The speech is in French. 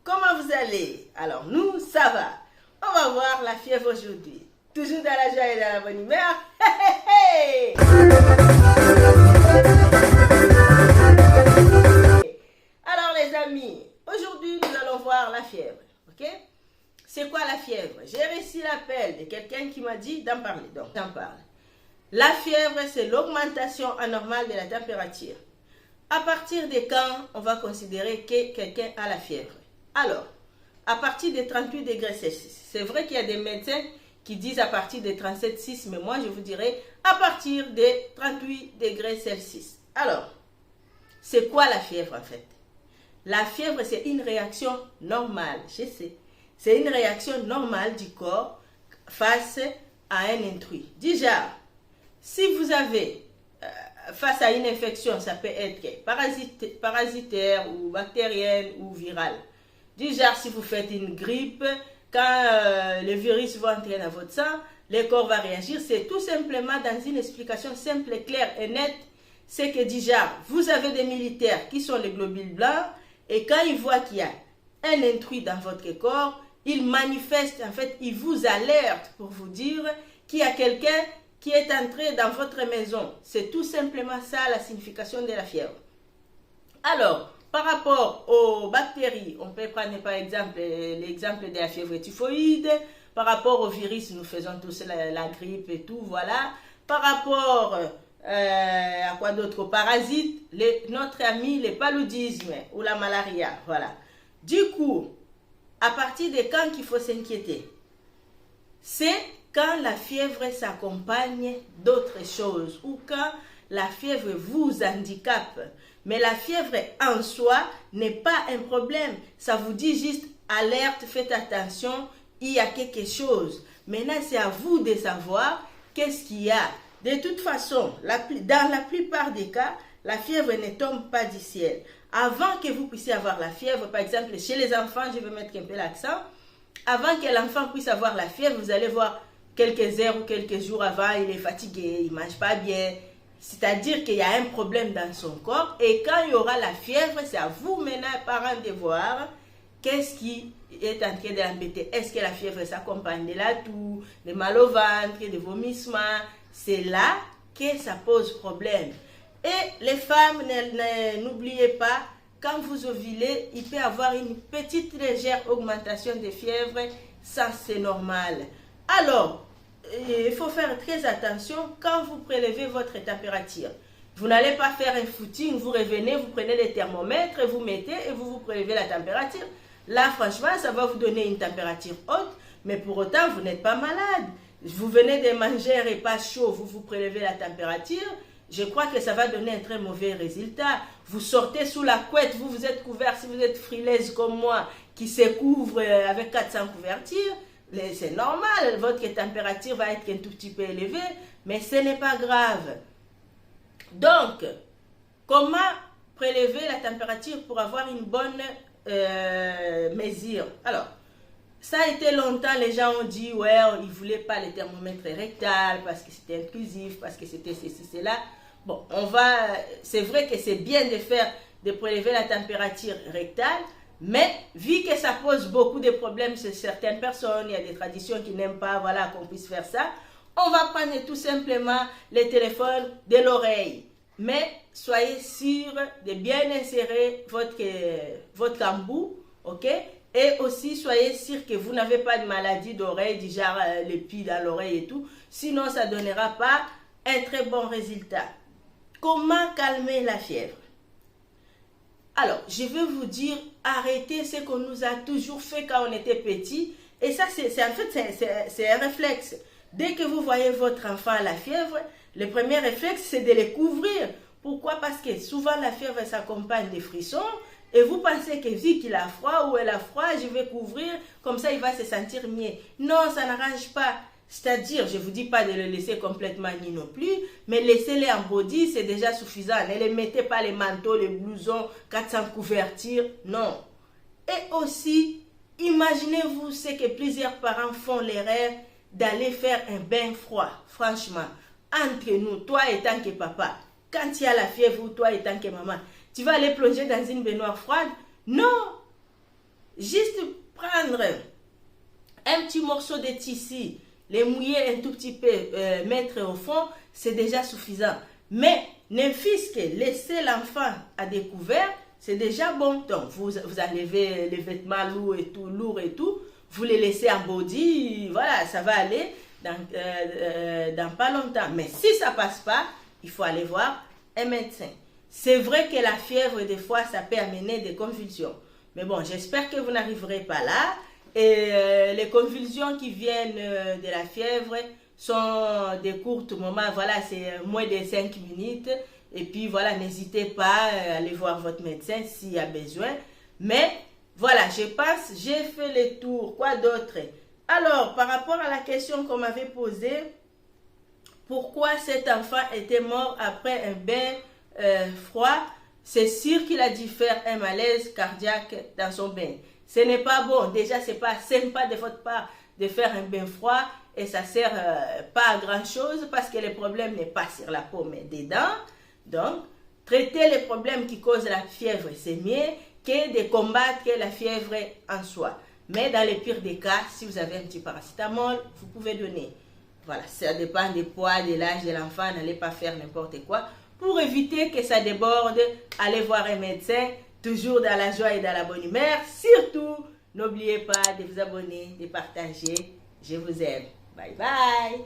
comment vous allez? Alors nous, ça va. On va voir la fièvre aujourd'hui. Toujours dans la joie et dans la bonne humeur. Alors les amis, aujourd'hui nous allons voir la fièvre. Ok? C'est quoi la fièvre? J'ai reçu l'appel de quelqu'un qui m'a dit d'en parler. Donc j'en parle. La fièvre, c'est l'augmentation anormale de la température. À partir de quand on va considérer que quelqu'un a la fièvre? Alors, à partir de 38 degrés Celsius. C'est vrai qu'il y a des médecins qui disent à partir de 37,6, mais moi je vous dirais à partir de 38 degrés Celsius. Alors, c'est quoi la fièvre en fait? La fièvre, c'est une réaction normale, je sais. C'est une réaction normale du corps face à un intrus. Déjà, si vous avez face à une infection, ça peut être parasitaire ou bactérienne ou virale. Du genre, si vous faites une grippe, quand le virus va entrer dans votre sang, le corps va réagir. C'est tout simplement dans une explication simple, claire et nette. C'est que déjà, vous avez des militaires qui sont les globules blancs et quand ils voient qu'il y a un intrus dans votre corps, ils manifestent, en fait, ils vous alertent pour vous dire qu'il y a quelqu'un qui est entré dans votre maison. C'est tout simplement ça la signification de la fièvre. Alors, par rapport aux bactéries, on peut prendre par exemple l'exemple de la fièvre typhoïde. Par rapport au virus, nous faisons tous la grippe et tout, voilà. Par rapport à quoi d'autre? Aux parasites, notre ami, le paludisme ou la malaria, voilà. Du coup, à partir de quand qu'il faut s'inquiéter? C'est quand la fièvre s'accompagne d'autres choses ou quand la fièvre vous handicape. Mais la fièvre en soi n'est pas un problème. Ça vous dit juste alerte, faites attention, il y a quelque chose. Maintenant, c'est à vous de savoir qu'est-ce qu'il y a. De toute façon, dans la plupart des cas, la fièvre ne tombe pas du ciel. Avant que vous puissiez avoir la fièvre, par exemple, chez les enfants, je vais mettre un peu l'accent, avant que l'enfant puisse avoir la fièvre, vous allez voir quelques heures ou quelques jours avant, il est fatigué, il ne mange pas bien. C'est-à-dire qu'il y a un problème dans son corps. Et quand il y aura la fièvre, c'est à vous maintenant, parents, de voir qu'est-ce qui est en train de l'embêter. Est-ce que la fièvre s'accompagne de la toux, de mal au ventre, de vomissements? C'est là que ça pose problème. Et les femmes, n'oubliez pas, quand vous ovulez, il peut y avoir une petite légère augmentation de fièvre. Ça, c'est normal. Alors, il faut faire très attention quand vous prélevez votre température. Vous n'allez pas faire un footing, vous revenez, vous prenez les thermomètres, vous mettez et vous prélevez la température. Là, franchement, ça va vous donner une température haute, mais pour autant, vous n'êtes pas malade. Vous venez de manger un repas chaud, vous prélevez la température. Je crois que ça va donner un très mauvais résultat. Vous sortez sous la couette, vous êtes couvert, si vous êtes frileuse comme moi, qui se couvre avec 400 couvertures. C'est normal, votre température va être un tout petit peu élevée, mais ce n'est pas grave. Donc, comment prélever la température pour avoir une bonne mesure? Alors, ça a été longtemps, les gens ont dit, ouais, ils ne voulaient pas les thermomètres rectal parce que c'était intrusif, parce que c'était ceci, cela. Bon, c'est vrai que c'est bien de prélever la température rectale, mais vu que ça pose beaucoup de problèmes chez certaines personnes, il y a des traditions qui n'aiment pas, voilà, qu'on puisse faire ça, on va prendre tout simplement le téléphone de l'oreille. Mais soyez sûr de bien insérer votre embout, ok? Et aussi, soyez sûr que vous n'avez pas de maladie d'oreille, du genre les plis dans l'oreille et tout. Sinon, ça ne donnera pas un très bon résultat. Comment calmer la fièvre? Alors, je veux vous dire, arrêtez ce qu'on nous a toujours fait quand on était petit. Et ça, c'est un réflexe. Dès que vous voyez votre enfant à la fièvre, le premier réflexe, c'est de le couvrir. Pourquoi? Parce que souvent, la fièvre s'accompagne des frissons. Et vous pensez que vu qu'il a froid ou elle a froid, je vais couvrir, comme ça il va se sentir mieux. Non, ça n'arrange pas. C'est-à-dire, je ne vous dis pas de le laisser complètement ni non plus, mais laissez-les en body, c'est déjà suffisant. Ne les mettez pas les manteaux, les blousons, 400 couvertures, non. Et aussi, imaginez-vous ce que plusieurs parents font l'erreur d'aller faire un bain froid. Franchement, entre nous, toi étant que papa, quand il y a la fièvre ou toi étant que maman, tu vas aller plonger dans une baignoire froide? Non! juste prendre un petit morceau de tissu, les mouiller un tout petit peu, mettre au fond, c'est déjà suffisant. Mais n'infisque, laisser l'enfant à découvert, c'est déjà bon. Donc, vous enlevez les vêtements lourds et tout, vous les laissez en body, voilà, ça va aller dans pas longtemps. Mais si ça passe pas, il faut aller voir un médecin. C'est vrai que la fièvre, des fois, ça peut amener des convulsions. Mais bon, j'espère que vous n'arriverez pas là. Et les convulsions qui viennent de la fièvre sont des courts moments. Voilà, c'est moins de 5 minutes. Et puis voilà, n'hésitez pas à aller voir votre médecin s'il y a besoin. Mais voilà, je pense, j'ai fait le tour. Quoi d'autre? Alors, par rapport à la question qu'on m'avait posée, pourquoi cet enfant était mort après un bain froid? C'est sûr qu'il a dû faire un malaise cardiaque dans son bain. Ce n'est pas bon. Déjà, c'est pas sympa de votre part de faire un bain froid et ça sert pas à grand chose parce que le problème n'est pas sur la peau mais dedans. Donc, traiter les problèmes qui causent la fièvre, c'est mieux que de combattre la fièvre en soi. Mais dans le pire des cas, si vous avez un petit paracétamol, vous pouvez donner. Voilà, ça dépend du poids, de l'âge de l'enfant. N'allez pas faire n'importe quoi. Pour éviter que ça déborde, allez voir un médecin, toujours dans la joie et dans la bonne humeur. Surtout, n'oubliez pas de vous abonner, de partager. Je vous aime. Bye bye.